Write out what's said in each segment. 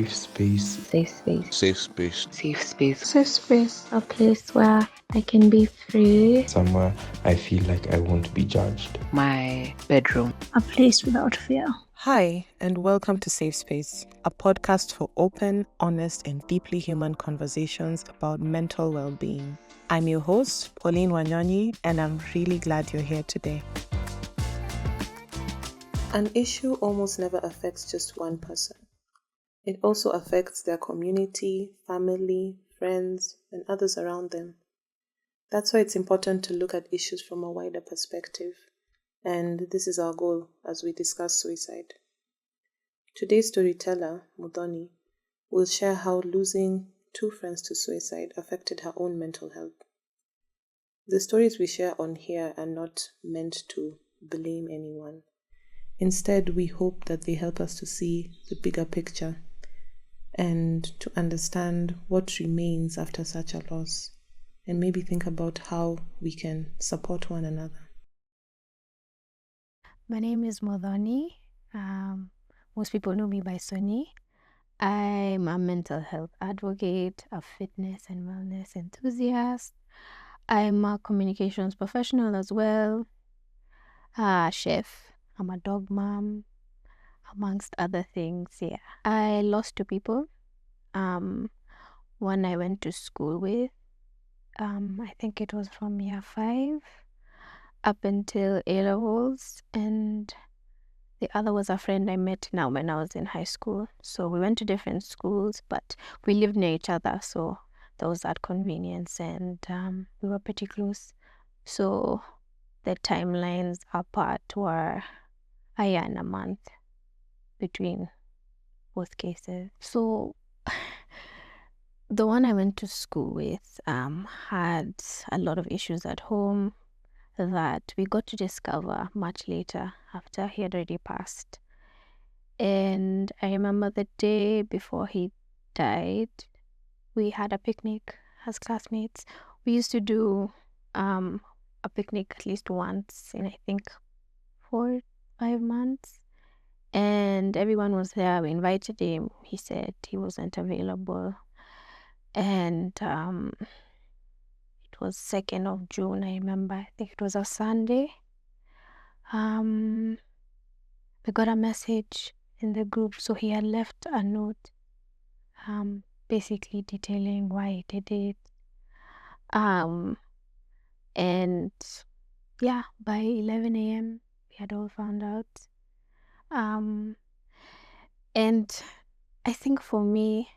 safe space. Safe space. Safe space. Safe space. Safe space. A place where I can be free. Somewhere I feel like I won't be judged. My bedroom. A place without fear. Hi, and welcome to Safe Space, a podcast for open, honest, and deeply human conversations about mental well-being. I'm your host, Pauline Wanyonyi, and I'm really glad you're here today. An issue almost never affects just one person. It also affects their community, family, friends, and others around them. That's why it's important to look at issues from a wider perspective. And this is our goal as we discuss suicide. Today's storyteller, Muthoni, will share how losing 2 friends to suicide affected her own mental health. The stories we share on here are not meant to blame anyone. Instead, we hope that they help us to see the bigger picture and to understand what remains after such a loss, and maybe think about how we can support one another. My name is Muthoni. Most people know me by Sonny. I'm a mental health advocate, a fitness and wellness enthusiast. I'm a communications professional as well, a chef. I'm a dog mom, amongst other things. Yeah, I lost 2 people. One I went to school with. I think it was from year 5 up until A-levels, and the other was a friend I met now when I was in high school. So we went to different schools, but we lived near each other, so there was that convenience, and we were pretty close. So the timelines apart were a year and a month between both cases. So the one I went to school with had a lot of issues at home that we got to discover much later after he had already passed. And I remember the day before he died, we had a picnic as classmates. We used to do a picnic at least once in, I think, 4-5 months. And everyone was there. We invited him. He said he wasn't available. And it was 2nd of June, I remember. I think it was a Sunday. We got a message in the group, so he had left a note basically detailing why he did it. And yeah, by 11 a.m. we had all found out. And I think for me,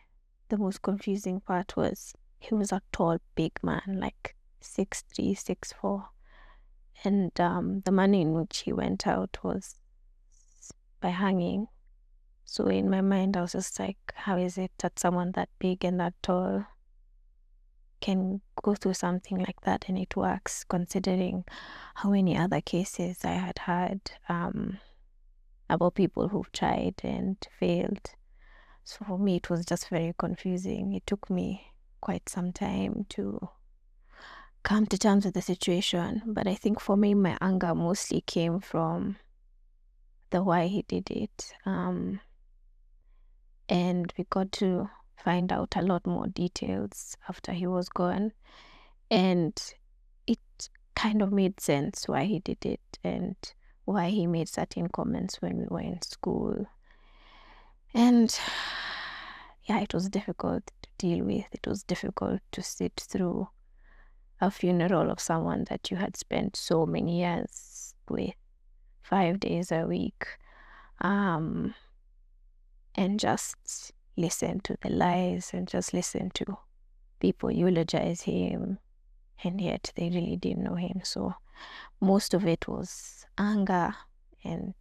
the most confusing part was he was a tall, big man, like 6'3", 6'4". And the manner in which he went out was by hanging. So in my mind, I was just like, how is it that someone that big and that tall can go through something like that and it works, considering how many other cases I had had about people who've tried and failed. So for me, it was just very confusing. It took me quite some time to come to terms with the situation. But I think for me, my anger mostly came from the why he did it. And we got to find out a lot more details after he was gone. And it kind of made sense why he did it and why he made certain comments when we were in school. And yeah, it was difficult to deal with. It was difficult to sit through a funeral of someone that you had spent so many years with, 5 days a week, and just listen to the lies and just listen to people eulogize him, and yet they really didn't know him. So most of it was anger, and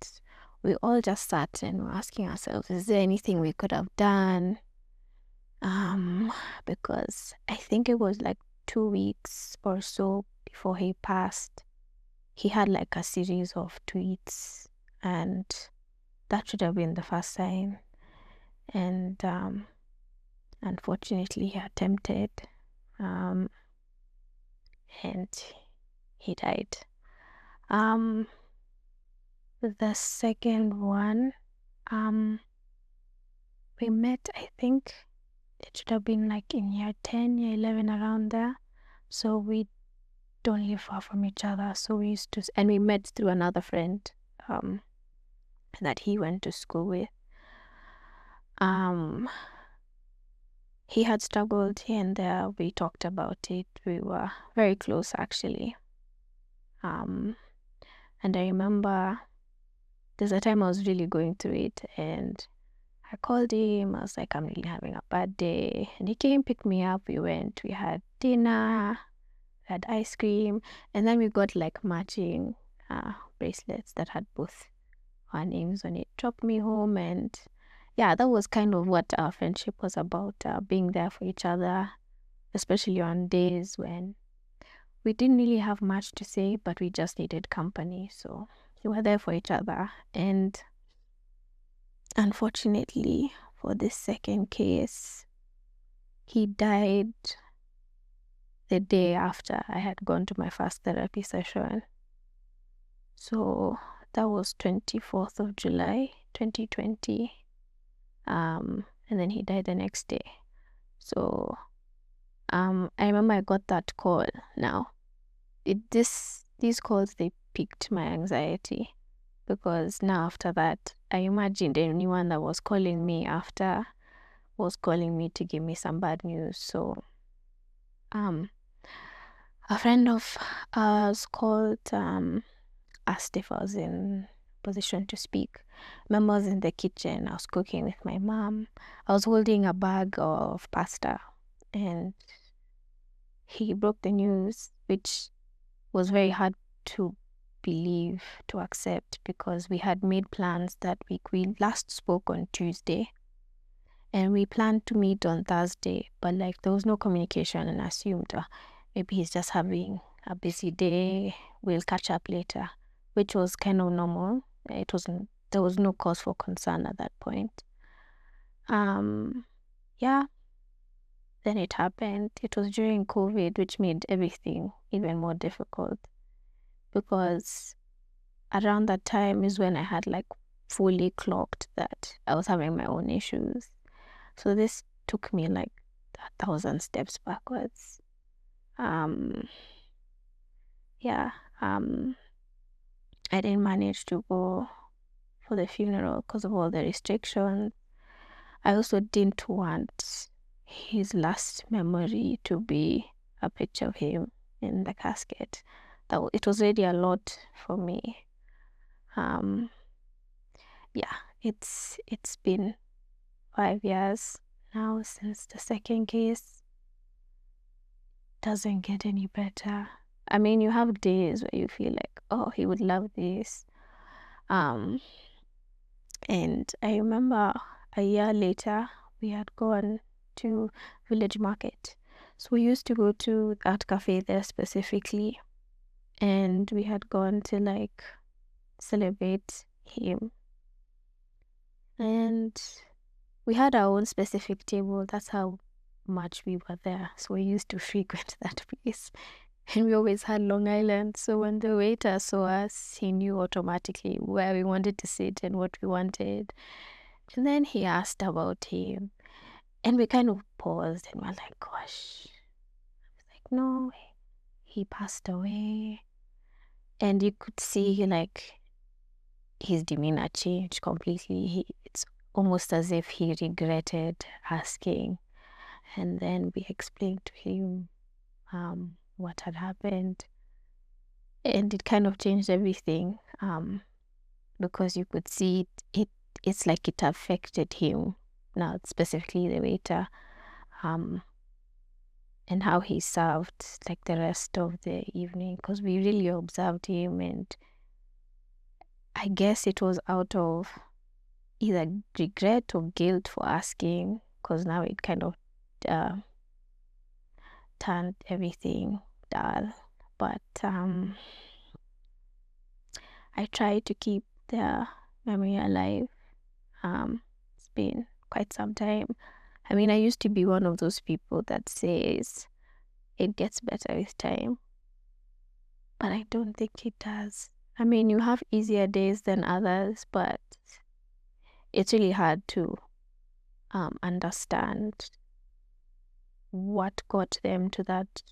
we all just sat and were asking ourselves, is there anything we could have done? Because I think it was like 2 weeks or so before he passed, he had like a series of tweets, and that should have been the first sign. And unfortunately, he attempted, and he died. The second one, we met, I think it should have been like in year 10, year 11, around there. So we don't live far from each other. So we used to, and we met through another friend that he went to school with. He had struggled here and there. We talked about it. We were very close, actually. And I remember there's a time I was really going through it, and I called him. I was like, I'm really having a bad day. And he came, picked me up. We went, we had dinner, we had ice cream, and then we got like matching bracelets that had both our names on it. Dropped me home, and yeah, that was kind of what our friendship was about, being there for each other, especially on days when we didn't really have much to say, but we just needed company. So we were there for each other. And unfortunately, for this second case, he died the day after I had gone to my first therapy session. So that was 24th of July, 2020. And then he died the next day. So I remember I got that call. Now, these calls, they piqued my anxiety, because now after that, I imagined anyone that was calling me after was calling me to give me some bad news. So a friend of ours called, asked if I was in position to speak. Remember, I was in the kitchen. I was cooking with my mom. I was holding a bag of pasta, and he broke the news, which was very hard to believe, to accept, because we had made plans that week. We last spoke on Tuesday, and we planned to meet on Thursday, but like there was no communication, and I assumed maybe he's just having a busy day. We'll catch up later, which was kind of normal. There was no cause for concern at that point. Yeah. Then it happened. It was during COVID, which made everything even more difficult, because around that time is when I had like fully clocked that I was having my own issues. So this took me like 1,000 steps backwards. Yeah. I didn't manage to go for the funeral because of all the restrictions. I also didn't want his last memory to be a picture of him in the casket. It was already a lot for me. Yeah, it's been 5 years now since the second case. Doesn't get any better. I mean, you have days where you feel like, oh, he would love this. And I remember a year later, we had gone to Village Market. So we used to go to that cafe there specifically, and we had gone to like celebrate him. And we had our own specific table. That's how much we were there. So we used to frequent that place. And we always had Long Island. So when the waiter saw us, he knew automatically where we wanted to sit and what we wanted. And then he asked about him. And we kind of paused and we're like, gosh. I was like, no, he passed away. And you could see like his demeanor changed completely. It's almost as if he regretted asking. And then we explained to him what had happened. And it kind of changed everything, because you could see it's like it affected him, now specifically the waiter, and how he served like the rest of the evening, because we really observed him. And I guess it was out of either regret or guilt for asking, because now it kind of turned everything dull. But I try to keep their memory alive. It's been quite some time. I mean, I used to be one of those people that says it gets better with time, but I don't think it does. I mean, you have easier days than others, but it's really hard to understand what got them to that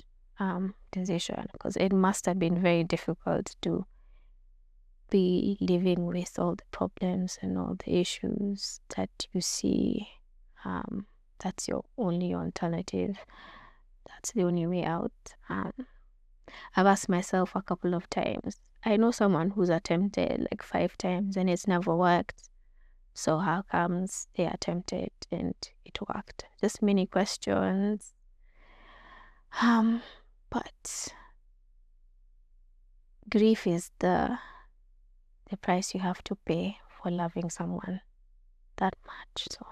decision, because it must have been very difficult to be living with all the problems and all the issues that you see. That's your only alternative. That's the only way out. I've asked myself a couple of times. I know someone who's attempted like 5 times and it's never worked. So how comes they attempted and it worked? Just many questions. But grief is the price you have to pay for loving someone that much. So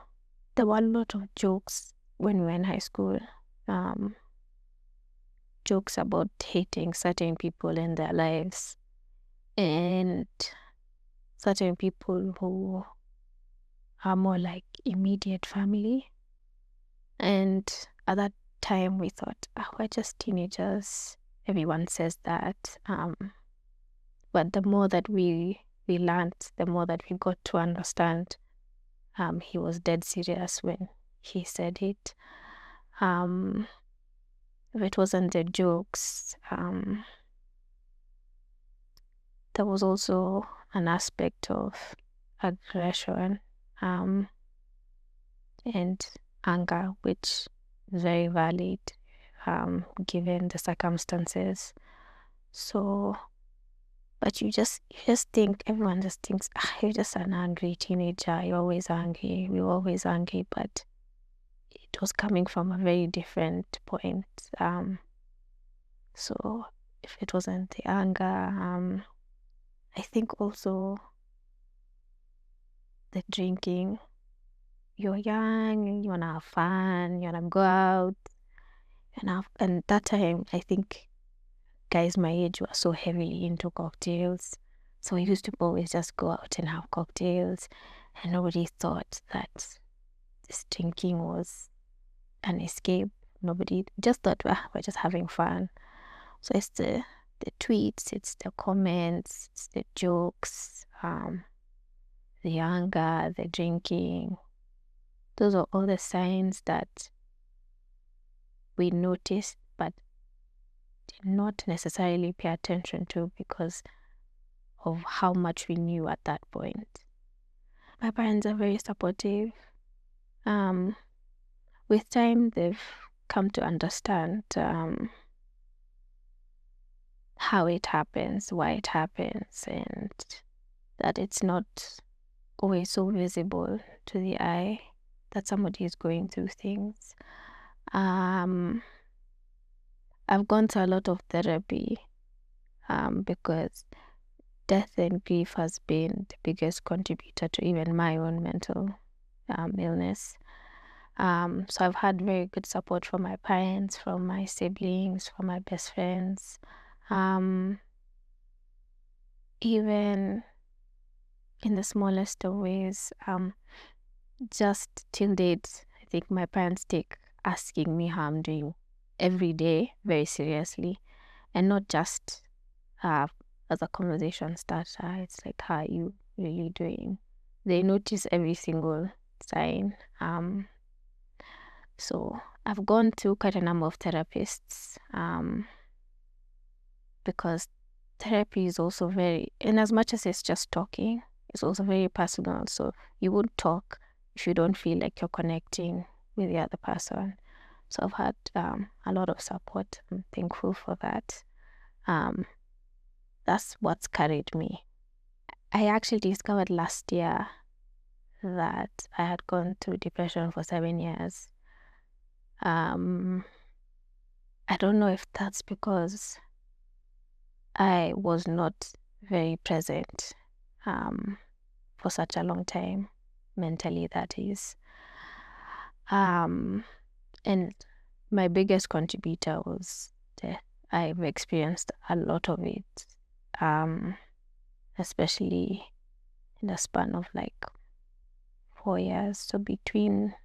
there were a lot of jokes when we were in high school. Jokes about hating certain people in their lives and certain people who are more like immediate family. And at that time we thought, we're just teenagers. Everyone says that. But the more that we learned, the more that we got to understand, he was dead serious when he said it. If it wasn't the jokes, there was also an aspect of aggression and anger, which is very valid given the circumstances. So, but you just think, everyone just thinks, you're just an angry teenager, you're always angry, we're always angry, but it was coming from a very different point. So if it wasn't the anger, I think also the drinking. You're young, you wanna have fun, you wanna go out, and that time I think guys my age were so heavily into cocktails. So we used to always just go out and have cocktails, and nobody thought that this drinking was an escape. Nobody just thought we're just having fun. So it's the tweets, it's the comments, it's the jokes, the anger, the drinking. Those are all the signs that we noticed but did not necessarily pay attention to because of how much we knew at that point. My parents are very supportive. With time, they've come to understand how it happens, why it happens, and that it's not always so visible to the eye that somebody is going through things. I've gone to a lot of therapy because death and grief has been the biggest contributor to even my own mental illness. So I've had very good support from my parents, from my siblings, from my best friends. Even in the smallest of ways, just till date, I think my parents take asking me how I'm doing every day very seriously, and not just as a conversation starter. It's like, how are you really doing? They notice every single sign. So I've gone to quite a number of therapists because therapy is also very, in as much as it's just talking, it's also very personal. So you won't talk if you don't feel like you're connecting with the other person. So I've had a lot of support. I'm thankful for that. That's what's carried me. I actually discovered last year that I had gone through depression for 7 years. I don't know if that's because I was not very present for such a long time, mentally that is. And my biggest contributor was death. I've experienced a lot of it, especially in the span of like 4 years. So between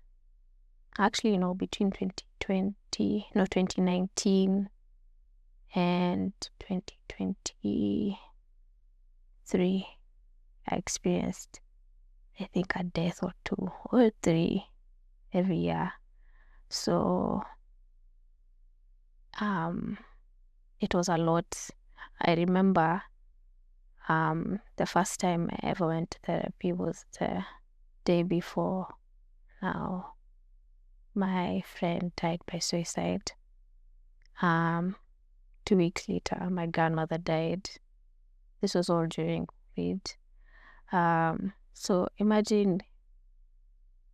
2019 and 2023, I experienced, I think, a death or 2 or 3 every year. So it was a lot. I remember the first time I ever went to therapy was the day before now my friend died by suicide. 2 weeks later, my grandmother died. This was all during COVID. So imagine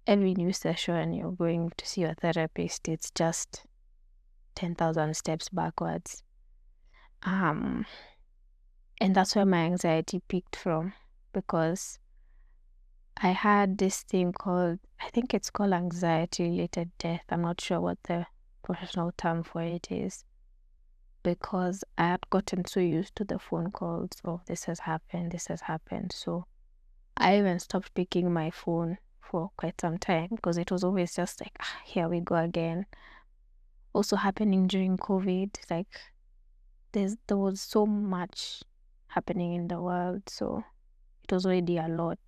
every new session you're going to see your therapist, it's just 10,000 steps backwards. And that's where my anxiety peaked from, because I had this thing called, I think it's called anxiety-related death. I'm not sure what the professional term for it is, because I had gotten so used to the phone calls of this has happened. So I even stopped picking my phone for quite some time, because it was always just like, here we go again. Also happening during COVID, like there was so much happening in the world, so it was already a lot.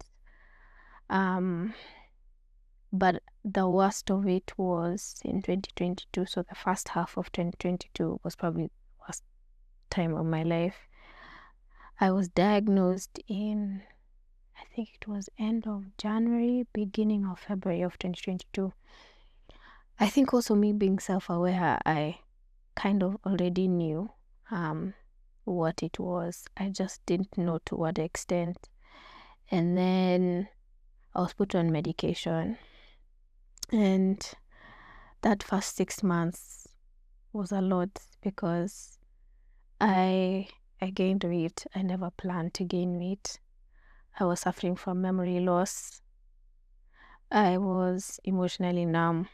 But the worst of it was in 2022. So the first half of 2022 was probably the worst time of my life. I was diagnosed in, I think it was end of January, beginning of February of 2022. I think also me being self-aware, I kind of already knew what it was. I just didn't know to what extent. And then I was put on medication. And that first 6 months was a lot, because I gained weight. I never planned to gain weight. I was suffering from memory loss. I was emotionally numb.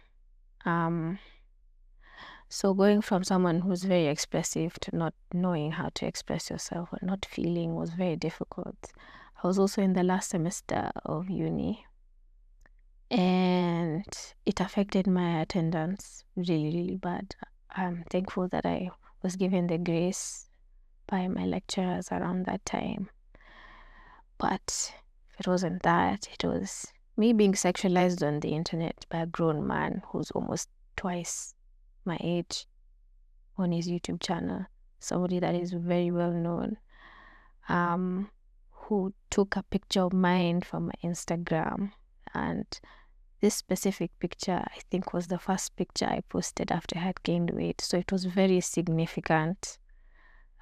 So going from someone who's very expressive to not knowing how to express yourself or not feeling was very difficult. I was also in the last semester of uni, and it affected my attendance really, really bad. I'm thankful that I was given the grace by my lecturers around that time. But if it wasn't that, it was me being sexualized on the internet by a grown man who's almost twice my age on his YouTube channel, somebody that is very well known, who took a picture of mine from my Instagram. And this specific picture, I think, was the first picture I posted after I had gained weight. So it was very significant,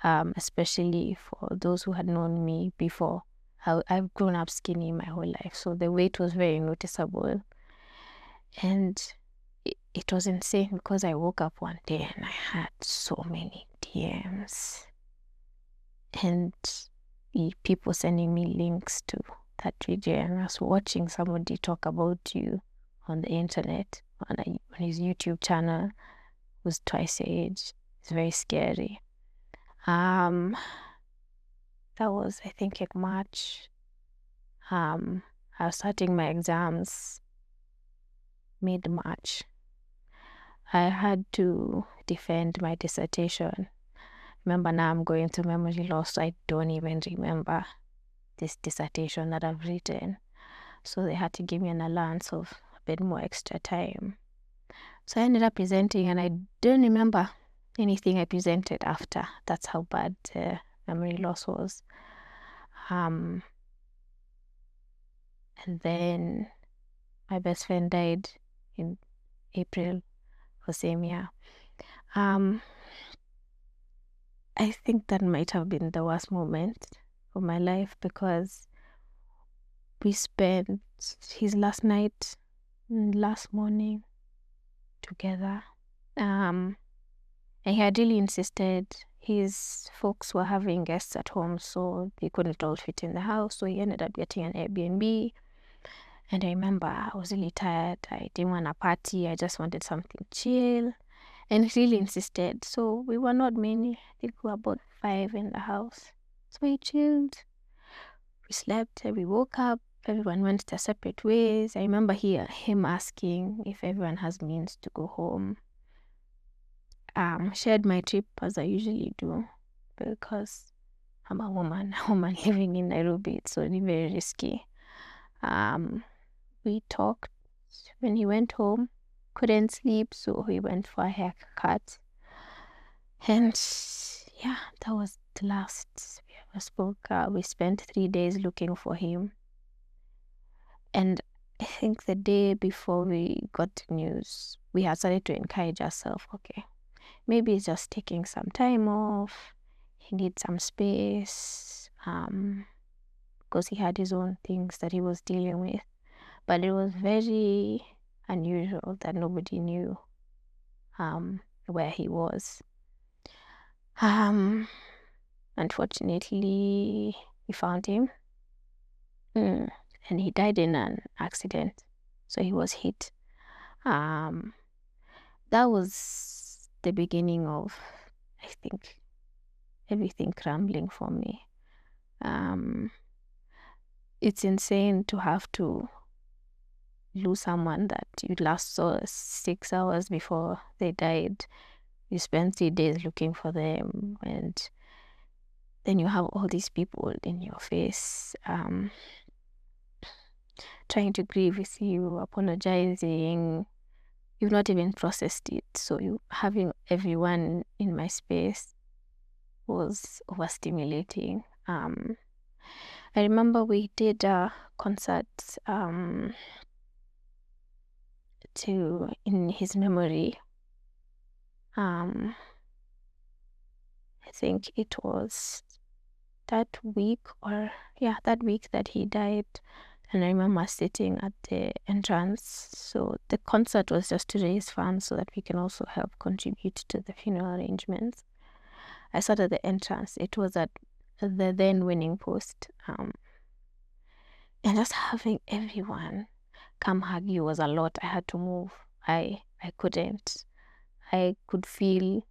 especially for those who had known me before. I've grown up skinny my whole life, so the weight was very noticeable. And it was insane, because I woke up one day and I had so many DMs and people sending me links to that video, and I was watching somebody talk about you on the internet on his YouTube channel, who's twice your age. It's very scary. That was, I think, in March. I was starting my exams mid-March. I had to defend my dissertation. Remember, now I'm going through memory loss, so I don't even remember this dissertation that I've written. So they had to give me an allowance of a bit more extra time. So I ended up presenting, and I don't remember anything I presented after. That's how bad memory loss was. And then my best friend died in April the same year. I think that might have been the worst moment of my life, because we spent his last night and last morning together. And he had really insisted. His folks were having guests at home, so they couldn't all fit in the house, so he ended up getting an Airbnb. And I remember I was really tired. I didn't want a party. I just wanted something chill. And he really insisted. So we were not many. I think we were about 5 in the house. So we chilled. We slept. We woke up. Everyone went their separate ways. I remember him asking if everyone has means to go home. Shared my trip, as I usually do, because I'm a woman living in Nairobi. It's only very risky. We talked when he went home, couldn't sleep, so he went for a haircut. And yeah, that was the last we ever spoke. We spent 3 days looking for him. And I think the day before we got the news, we had started to encourage ourselves, okay, maybe he's just taking some time off. He needs some space, because he had his own things that he was dealing with. But it was very unusual that nobody knew where he was. Unfortunately, we found him, and he died in an accident. So he was hit. That was the beginning of, I think, everything crumbling for me. It's insane to have to lose someone that you last saw 6 hours before they died. You spend 3 days looking for them, and then you have all these people in your face, trying to grieve with you, apologizing. You've not even processed it, so you having everyone in my space was overstimulating. I remember we did a concert in his memory. I think it was that week that he died, and I remember sitting at the entrance. So the concert was just to raise funds so that we can also help contribute to the funeral arrangements. I sat at the entrance. It was at the then Winning Post, and just having everyone come hug you was a lot. I had to move. I couldn't. I could feel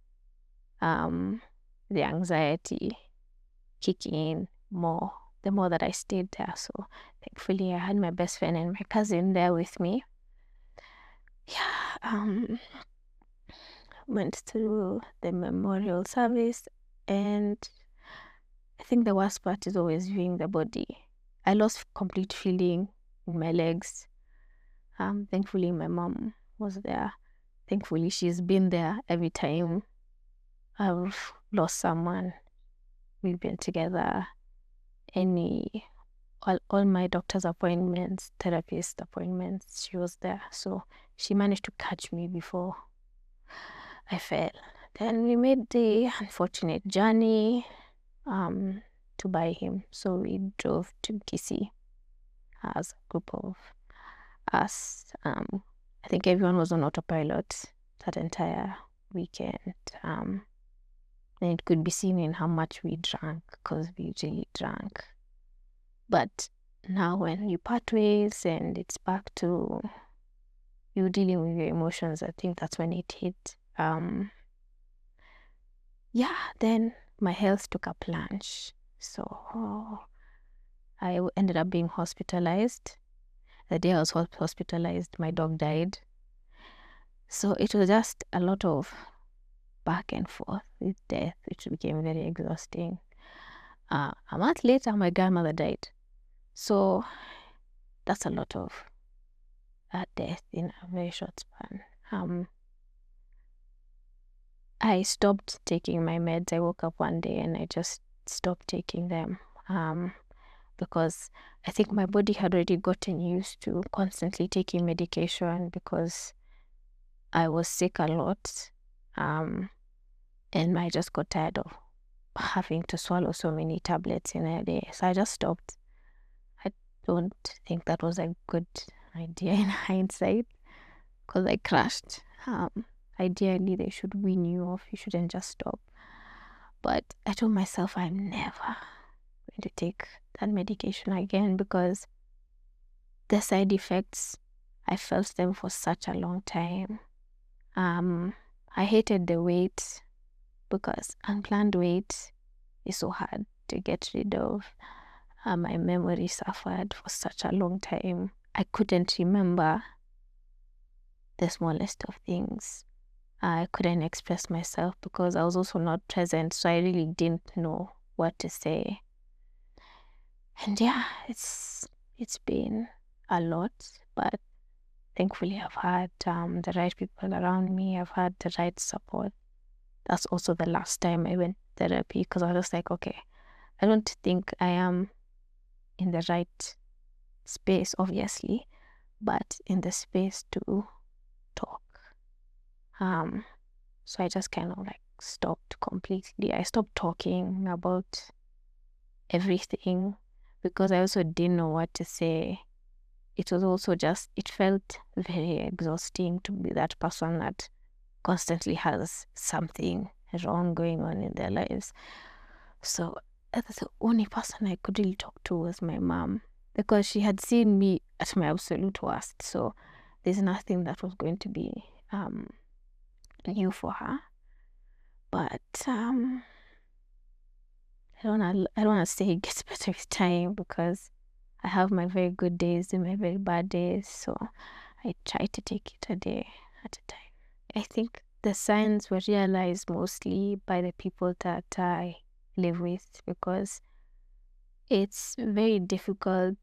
the anxiety kicking in more the more that I stayed there. So thankfully I had my best friend and my cousin there with me. Went through the memorial service, and I think the worst part is always viewing the body. I lost complete feeling in my legs. Thankfully my mom was there. Thankfully she's been there every time I've lost someone. We've been together. All my doctor's appointments, therapist appointments, she was there. So she managed to catch me before I fell. Then we made the unfortunate journey to buy him. So we drove to Kisii as a group of us. I think everyone was on autopilot that entire weekend. And it could be seen in how much we drank, because we really drank. But now when you part ways and it's back to you dealing with your emotions, I think that's when it hit. Then my health took a plunge. So I ended up being hospitalized. The day I was hospitalized, my dog died. So it was just a lot of back and forth with death, which became very exhausting. A month later, my grandmother died. So that's a lot of death in a very short span. I stopped taking my meds. I woke up one day and I just stopped taking them, because I think my body had already gotten used to constantly taking medication, because I was sick a lot, and I just got tired of having to swallow so many tablets in a day. So I just stopped. I don't think that was a good idea in hindsight, because I crashed. Ideally, they should wean you off. You shouldn't just stop. But I told myself I'm never going to take that medication again, because the side effects, I felt them for such a long time. I hated the weight, because unplanned weight is so hard to get rid of. My memory suffered for such a long time. I couldn't remember the smallest of things. I couldn't express myself because I was also not present, so I really didn't know what to say. And it's been a lot, but thankfully I've had the right people around me. I've had the right support. That's also the last time I went to therapy, because I was just like, okay, I don't think I am in the right space, obviously, but in the space to talk. So I just kind of like stopped completely. I stopped talking about everything because I also didn't know what to say. It was also just, it felt very exhausting to be that person that constantly has something wrong going on in their lives. So the only person I could really talk to was my mom, because she had seen me at my absolute worst. So there's nothing that was going to be new for her. But I don't wanna say it gets better with time, because I have my very good days and my very bad days. So I try to take it a day at a time. I think the signs were realized mostly by the people that I live with, because it's very difficult.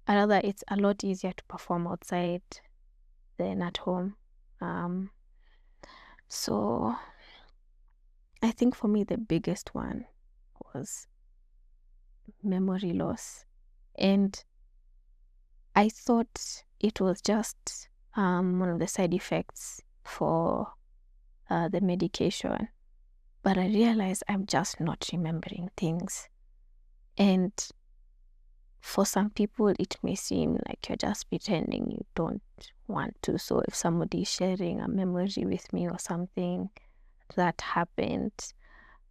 Rather, it's a lot easier to perform outside than at home. So I think for me the biggest one was memory loss, and I thought it was just one of the side effects for the medication, but I realized I'm just not remembering things. And for some people, it may seem like you're just pretending you don't want to. So if somebody is sharing a memory with me or something that happened,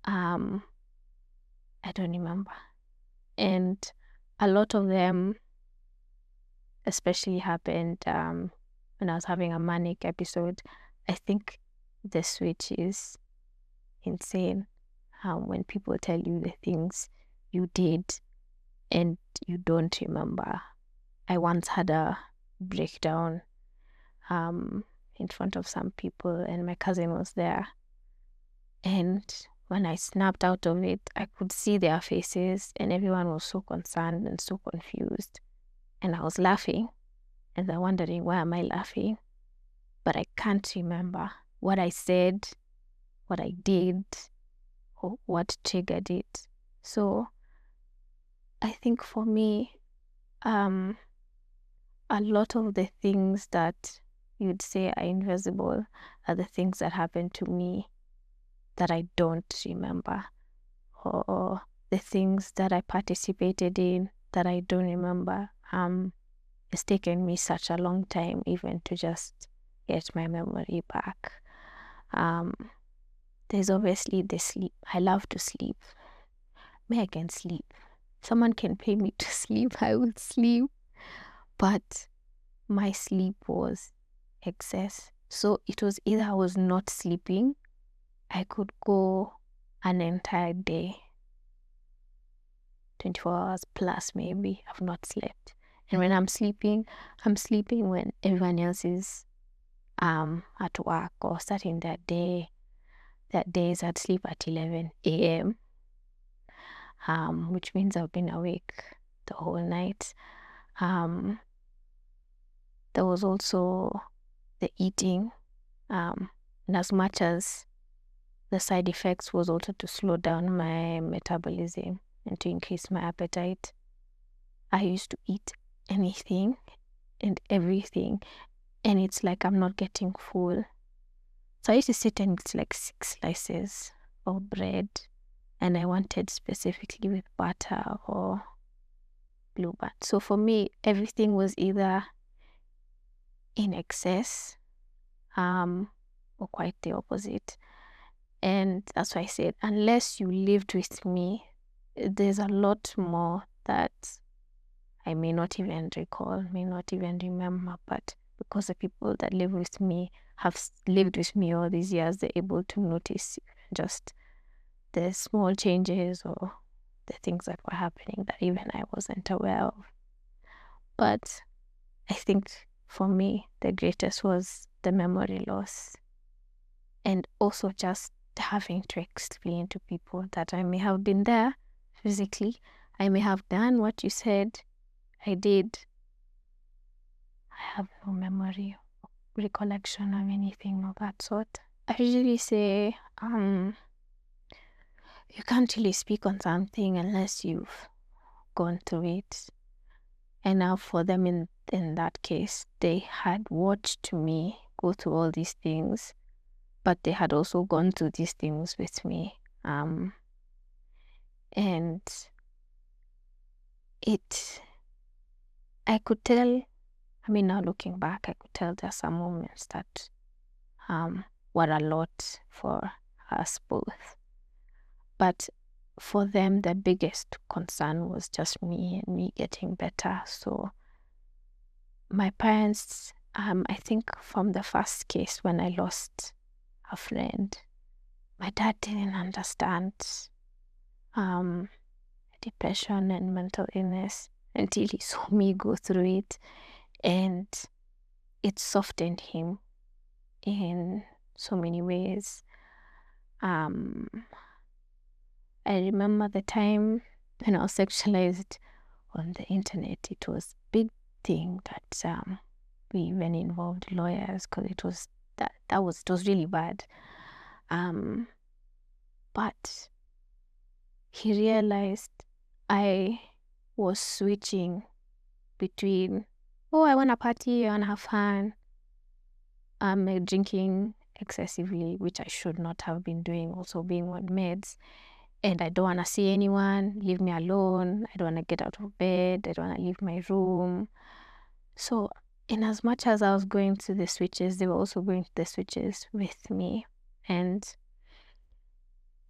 I don't remember. And a lot of them especially happened when I was having a manic episode. I think the switch is insane. When people tell you the things you did and you don't remember. I once had a breakdown in front of some people, and my cousin was there. And when I snapped out of it, I could see their faces, and everyone was so concerned and so confused. And I was laughing, and they're wondering, why am I laughing? But I can't remember what I said, what I did, or what triggered it. So I think for me, a lot of the things that you'd say are invisible are the things that happened to me that I don't remember, or the things that I participated in that I don't remember. It's taken me such a long time even to just get my memory back. There's obviously the sleep. I love to sleep. I can sleep. Someone can pay me to sleep, I will sleep. But my sleep was excess. So it was either I was not sleeping, I could go an entire day, 24 hours plus maybe, I've not slept. And when I'm sleeping when everyone else is at work or starting their day. That days I'd sleep at 11 a.m., which means I've been awake the whole night. There was also the eating, and as much as the side effects was also to slow down my metabolism and to increase my appetite, I used to eat anything and everything, and it's like I'm not getting full. So I used to sit and eat like 6 slices of bread, and I wanted specifically with butter or blue band. So for me, everything was either in excess or quite the opposite. And that's why I said, unless you lived with me, there's a lot more that I may not even recall, may not even remember, but because the people that live with me have lived with me all these years, they're able to notice just the small changes or the things that were happening that even I wasn't aware of. But I think for me, the greatest was the memory loss, and also just having to explain to people that I may have been there physically, I may have done what you said I did, I have no memory, recollection of anything of that sort. I usually say, you can't really speak on something unless you've gone through it. And now for them in that case, they had watched me go through all these things, but they had also gone through these things with me. And I could tell, now looking back, I could tell there are some moments that were a lot for us both. But for them, the biggest concern was just me and me getting better. So my parents, I think from the first case when I lost a friend, my dad didn't understand depression and mental illness until he saw me go through it, and it softened him in so many ways. I remember the time when I was sexualized on the internet. It was a big thing that we even involved lawyers, because it was really bad. But he realized I was switching between, I want to party, I want to have fun. I'm drinking excessively, which I should not have been doing, also being on meds. And I don't want to see anyone, leave me alone. I don't want to get out of bed. I don't want to leave my room. So in as much as I was going through the switches, they were also going through the switches with me. And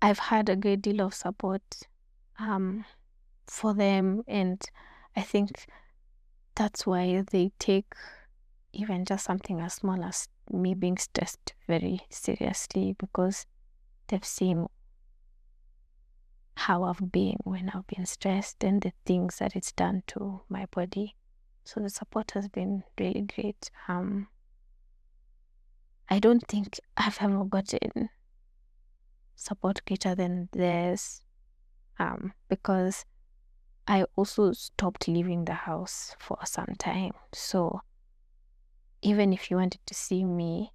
I've had a great deal of support for them. And I think that's why they take even just something as small as me being stressed very seriously, because they've seen how I've been when I've been stressed and the things that it's done to my body. So the support has been really great. I don't think I've ever gotten support greater than theirs, because I also stopped leaving the house for some time. So even if you wanted to see me,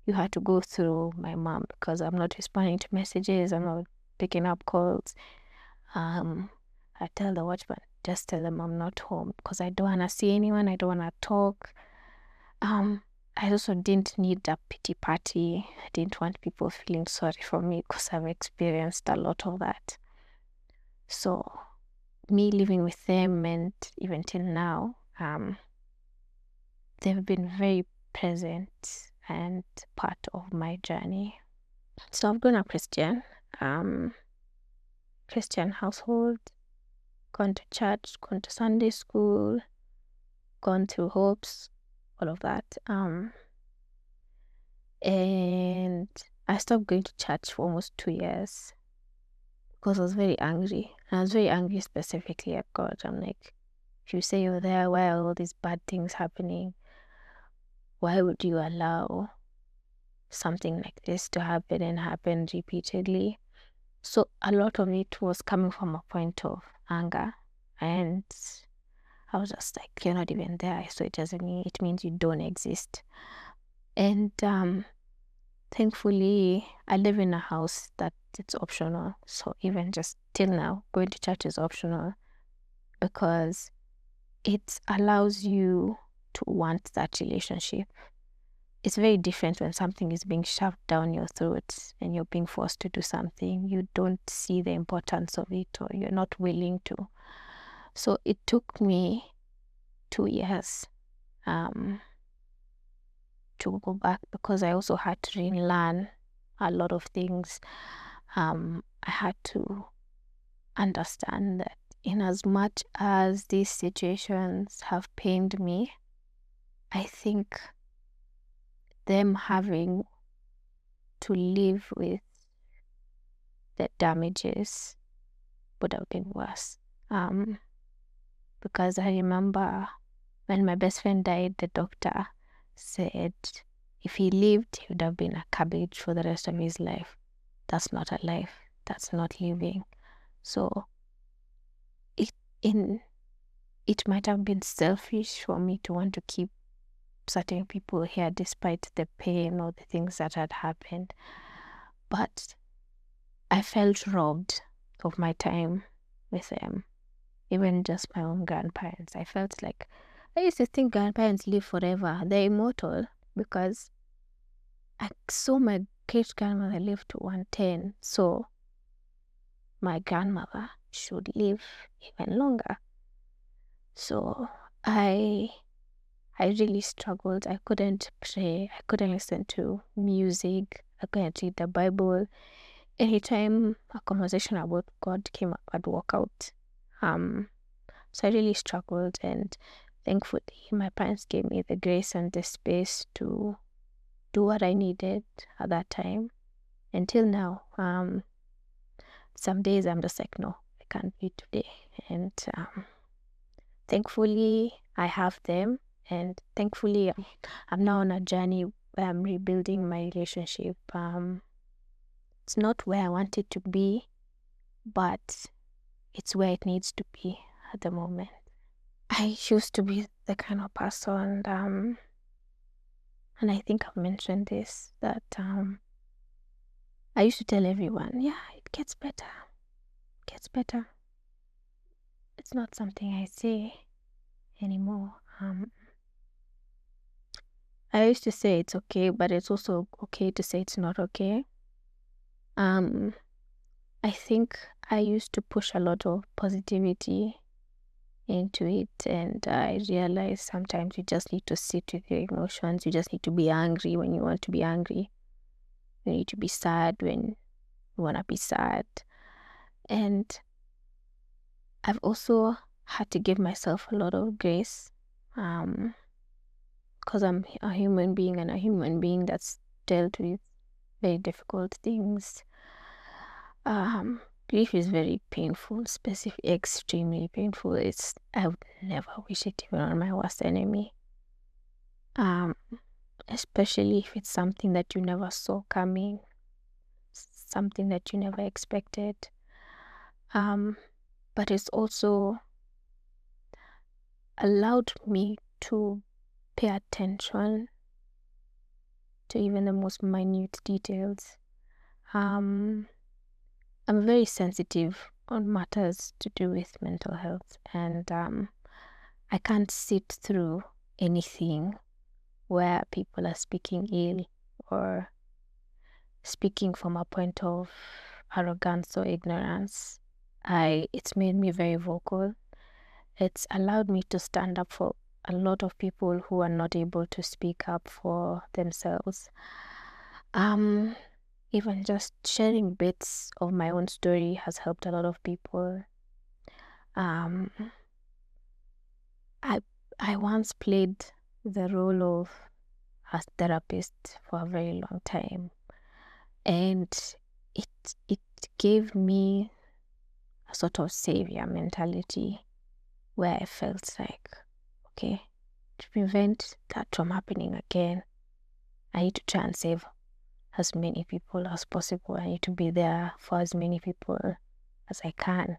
you had to go through my mom, because I'm not responding to messages, I'm not picking up calls. I tell the watchman, just tell them I'm not home, because I don't want to see anyone, I don't want to talk. I also didn't need a pity party. I didn't want people feeling sorry for me, because I've experienced a lot of that. So me living with them, and even till now, they've been very present and part of my journey. So I've grown up Christian household, gone to church, gone to Sunday school, gone through hopes, all of that. And I stopped going to church for almost 2 years because I was very angry. And I was very angry specifically at God. I'm like, if you say you're there, why are all these bad things happening? Why would you allow something like this to happen and happen repeatedly? So a lot of it was coming from a point of anger, and I was just like, you're not even there, so it means you don't exist. And thankfully, I live in a house that it's optional. So even just till now, going to church is optional, because it allows you to want that relationship. It's very different when something is being shoved down your throat and you're being forced to do something. You don't see the importance of it, or you're not willing to. So it took me 2 years to go back, because I also had to relearn a lot of things. I had to understand that in as much as these situations have pained me, I think them having to live with the damages would have been worse. Because I remember when my best friend died, the doctor said if he lived, he would have been a cabbage for the rest of his life. That's not a life. That's not living. So it might have been selfish for me to want to keep certain people here despite the pain or the things that had happened. But I felt robbed of my time with them, even just my own grandparents. I felt like I used to think grandparents live forever. They're immortal because I saw my great grandmother live to 110. So my grandmother should live even longer. So I really struggled. I couldn't pray. I couldn't listen to music. I couldn't read the Bible. Anytime a conversation about God came up, I'd walk out. So I really struggled, and thankfully my parents gave me the grace and the space to do what I needed at that time. Until now, some days I'm just like, no, I can't be today. And thankfully I have them, and thankfully I'm now on a journey where I'm rebuilding my relationship. It's not where I want it to be, but it's where it needs to be at the moment. I used to be the kind of person, and I think I've mentioned this, that I used to tell everyone, yeah, it gets better. It gets better. It's not something I say anymore. I used to say it's okay, but it's also okay to say it's not okay. I think I used to push a lot of positivity into it, and I realized sometimes you just need to sit with your emotions. You just need to be angry when you want to be angry. You need to be sad when you want to be sad. And I've also had to give myself a lot of grace, because I'm a human being, and a human being that's dealt with very difficult things. Grief is very painful, extremely painful. I would never wish it even on my worst enemy. Especially if it's something that you never saw coming, something that you never expected. But it's also allowed me to pay attention to even the most minute details. I'm very sensitive on matters to do with mental health, and I can't sit through anything where people are speaking ill or speaking from a point of arrogance or ignorance. It's made me very vocal. It's allowed me to stand up for a lot of people who are not able to speak up for themselves. Even just sharing bits of my own story has helped a lot of people. I once played the role of a therapist for a very long time, and it gave me a sort of savior mentality where I felt like, okay, to prevent that from happening again, I need to try and save as many people as possible. I need to be there for as many people as I can,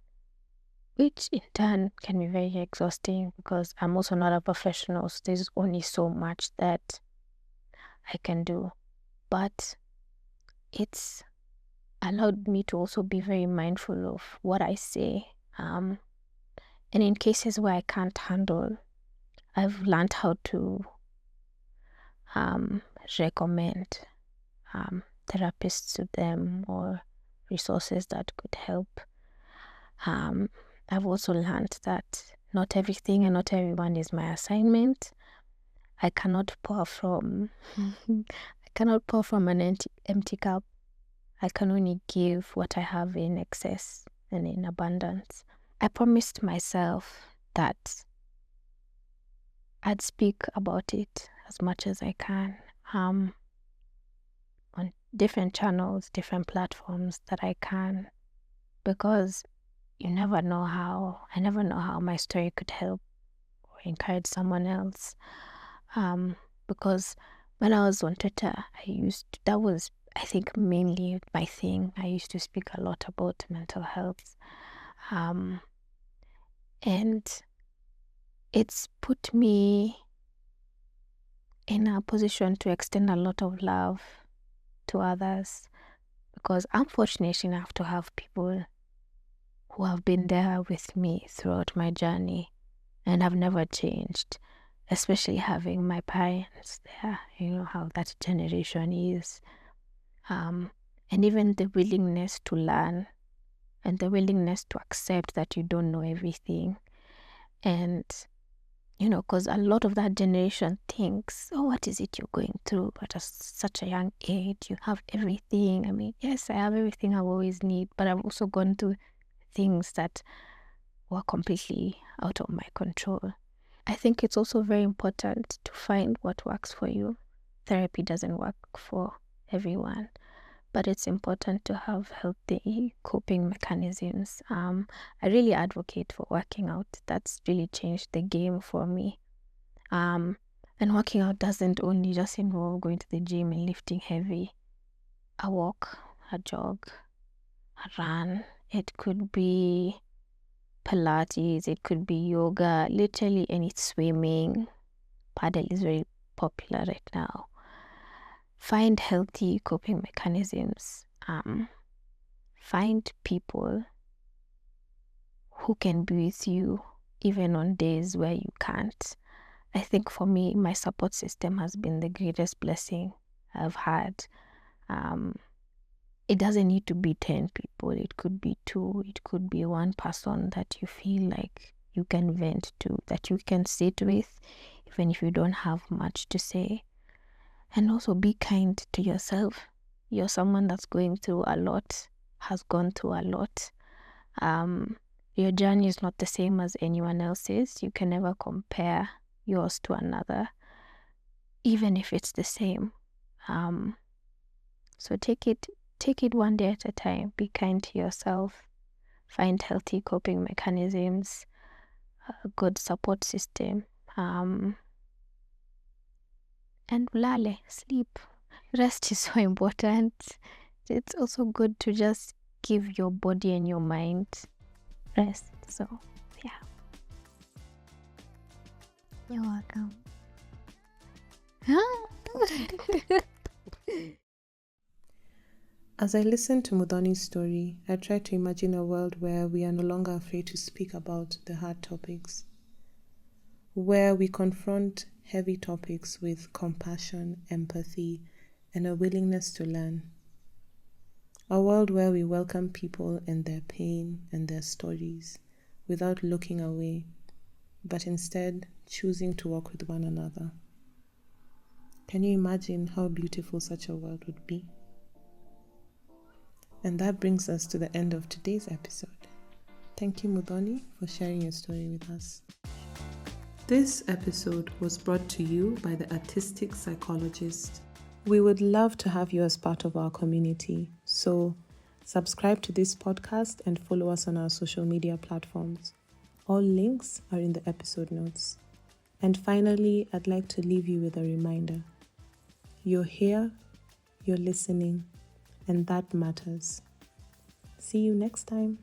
which in turn can be very exhausting because I'm also not a professional, so there's only so much that I can do. But it's allowed me to also be very mindful of what I say. And in cases where I can't handle, I've learned how to recommend therapists to them or resources that could help. I've also learned that not everything and not everyone is my assignment. I cannot pour from an empty cup. I can only give what I have in excess and in abundance. I promised myself that I'd speak about it as much as I can on different channels, different platforms that I can, because I never know how my story could help or encourage someone else. Because when I was on Twitter, that was, I think, mainly my thing. I used to speak a lot about mental health. And it's put me in a position to extend a lot of love to others, because I'm fortunate enough to have people who have been there with me throughout my journey and have never changed, especially having my parents there. You know how that generation is. And even the willingness to learn and the willingness to accept that you don't know everything. And, because a lot of that generation thinks, oh, what is it you're going through? But at such a young age, you have everything. I mean, yes, I have everything I always need, but I've also gone through things that were completely out of my control. I think it's also very important to find what works for you. Therapy doesn't work for everyone, but it's important to have healthy coping mechanisms. I really advocate for working out. That's really changed the game for me. And working out doesn't only just involve going to the gym and lifting heavy. A walk, a jog, a run. It could be Pilates, it could be yoga, literally any swimming. Paddle is very popular right now. Find healthy coping mechanisms. Find people who can be with you even on days where you can't. I think for me, my support system has been the greatest blessing I've had. It doesn't need to be 10 people. It could be 2. It could be one person that you feel like you can vent to, that you can sit with, even if you don't have much to say. And also be kind to yourself. You're someone that's going through a lot, has gone through a lot. Your journey is not the same as anyone else's. You can never compare yours to another, even if it's the same. So take it one day at a time. Be kind to yourself. Find healthy coping mechanisms, a good support system, and ulale, sleep. Rest is so important. It's also good to just give your body and your mind rest. So, yeah. You're welcome. As I listen to Muthoni's story, I try to imagine a world where we are no longer afraid to speak about the hard topics, where we confront heavy topics with compassion, empathy, and a willingness to learn. A world where we welcome people and their pain and their stories without looking away, but instead choosing to walk with one another. Can you imagine how beautiful such a world would be? And that brings us to the end of today's episode. Thank you, Muthoni, for sharing your story with us. This episode was brought to you by the Artistic Psychologist. We would love to have you as part of our community, so subscribe to this podcast and follow us on our social media platforms. All links are in the episode notes. And finally, I'd like to leave you with a reminder. You're here, you're listening, and that matters. See you next time.